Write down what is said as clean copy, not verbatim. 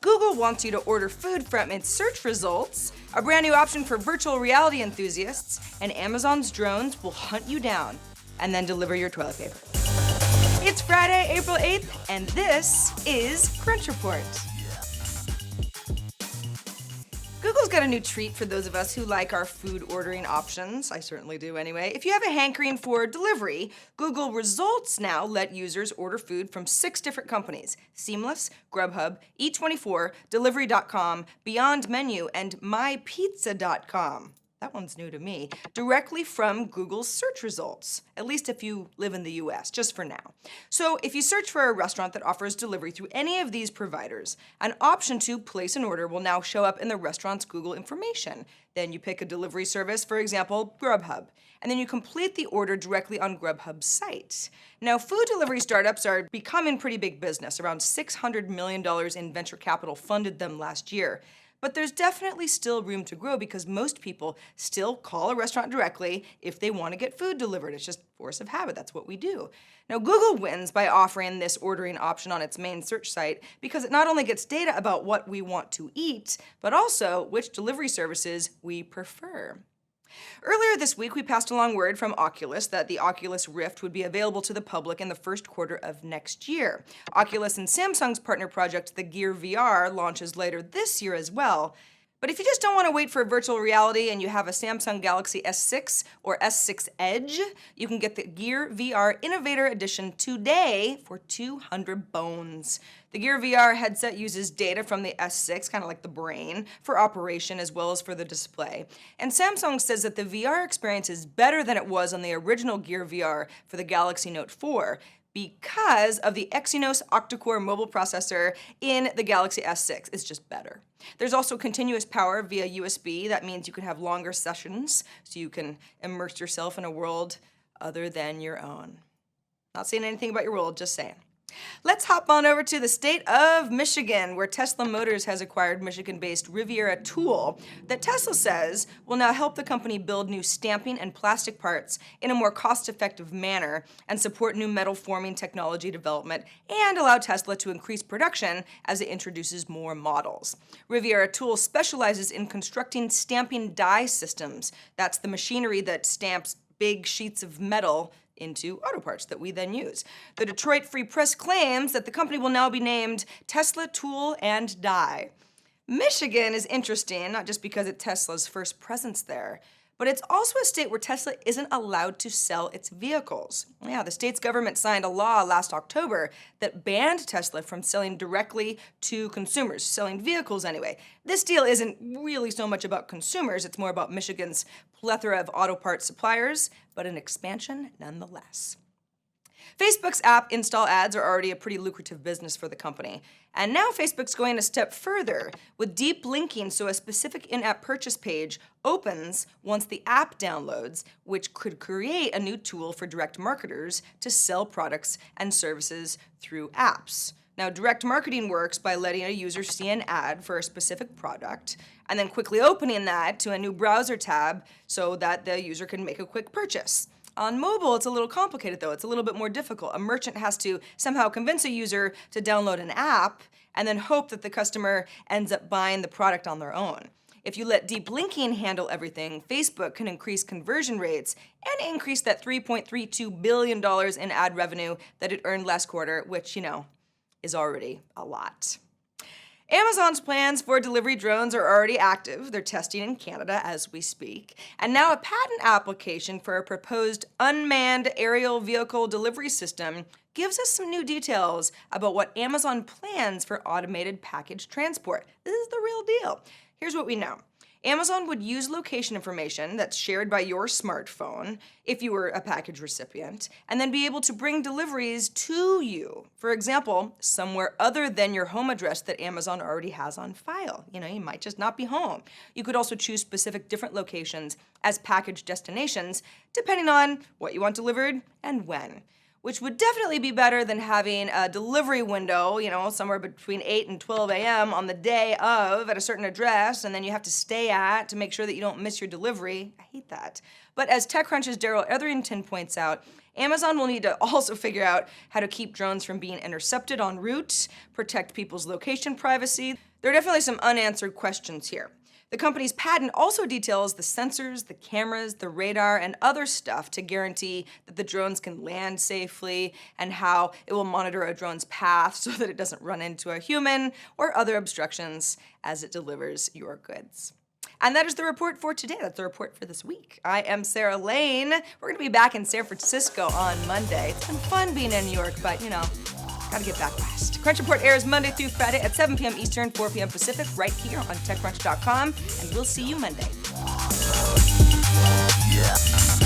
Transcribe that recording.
Google wants you to order food from its search results, a brand new option for virtual reality enthusiasts, and Amazon's drones will hunt you down and then deliver your toilet paper. It's Friday, April 8th, and this is Crunch Report. Google's got a new treat for those of us who like our food ordering options. I certainly do anyway. If you have a hankering for delivery, Google Results now let users order food from 6 different companies: Seamless, Grubhub, Eat24, Delivery.com, Beyond Menu, and MyPizza.com. That one's new to me, directly from Google's search results, at least if you live in the US, just for now. So if you search for a restaurant that offers delivery through any of these providers, an option to place an order will now show up in the restaurant's Google information. Then you pick a delivery service, for example, Grubhub, and then you complete the order directly on Grubhub's site. Now, food delivery startups are becoming pretty big business. Around $600 million in venture capital funded them last year. But there's definitely still room to grow because most people still call a restaurant directly if they want to get food delivered. It's just force of habit. That's what we do. Now, Google wins by offering this ordering option on its main search site because it not only gets data about what we want to eat, but also which delivery services we prefer. Earlier this week, we passed along word from Oculus that the Oculus Rift would be available to the public in the first quarter of next year. Oculus and Samsung's partner project, the Gear VR, launches later this year as well. But if you just don't want to wait for virtual reality and you have a Samsung Galaxy S6 or S6 Edge, you can get the Gear VR Innovator Edition today for 200 bones. The Gear VR headset uses data from the S6, kind of like the brain, for operation as well as for the display. And Samsung says that the VR experience is better than it was on the original Gear VR for the Galaxy Note 4. Because of the Exynos octa-core mobile processor in the Galaxy S6. It's just better. There's also continuous power via USB. That means you can have longer sessions, so you can immerse yourself in a world other than your own. Not saying anything about your world, just saying. Let's hop on over to the state of Michigan, where Tesla Motors has acquired Michigan-based Riviera Tool that Tesla says will now help the company build new stamping and plastic parts in a more cost-effective manner and support new metal forming technology development and allow Tesla to increase production as it introduces more models. Riviera Tool specializes in constructing stamping die systems. That's the machinery that stamps big sheets of metal into auto parts that we then use. The Detroit Free Press claims that the company will now be named Tesla Tool and Die. Michigan is interesting, not just because it's Tesla's first presence there, but it's also a state where Tesla isn't allowed to sell its vehicles. Yeah, the state's government signed a law last October that banned Tesla from selling directly to consumers, selling vehicles anyway. This deal isn't really so much about consumers, it's more about Michigan's plethora of auto parts suppliers, but an expansion nonetheless. Facebook's app install ads are already a pretty lucrative business for the company. And now Facebook's going a step further with deep linking so a specific in-app purchase page opens once the app downloads, which could create a new tool for direct marketers to sell products and services through apps. Now, direct marketing works by letting a user see an ad for a specific product and then quickly opening that to a new browser tab so that the user can make a quick purchase. On mobile, it's a little complicated though. It's a little bit more difficult. A merchant has to somehow convince a user to download an app and then hope that the customer ends up buying the product on their own. If you let deep linking handle everything, Facebook can increase conversion rates and increase that $3.32 billion in ad revenue that it earned last quarter, which, is already a lot. Amazon's plans for delivery drones are already active. They're testing in Canada as we speak. And now a patent application for a proposed unmanned aerial vehicle delivery system gives us some new details about what Amazon plans for automated package transport. This is the real deal. Here's what we know. Amazon would use location information that's shared by your smartphone if you were a package recipient, and then be able to bring deliveries to you. For example, somewhere other than your home address that Amazon already has on file. You might just not be home. You could also choose specific different locations as package destinations, depending on what you want delivered and when. Which would definitely be better than having a delivery window, somewhere between 8 and 12 a.m. on the day of at a certain address, and then you have to stay at to make sure that you don't miss your delivery. I hate that. But as TechCrunch's Daryl Etherington points out, Amazon will need to also figure out how to keep drones from being intercepted en route, protect people's location privacy. There are definitely some unanswered questions here. The company's patent also details the sensors, the cameras, the radar, and other stuff to guarantee that the drones can land safely, and how it will monitor a drone's path so that it doesn't run into a human or other obstructions as it delivers your goods. And that is the report for today. That's the report for this week. I am Sarah Lane. We're going to be back in San Francisco on Monday. It's been fun being in New York, but gotta get back west. Crunch Report airs Monday through Friday at 7 p.m. Eastern, 4 p.m. Pacific, right here on TechCrunch.com, and we'll see you Monday. Yeah.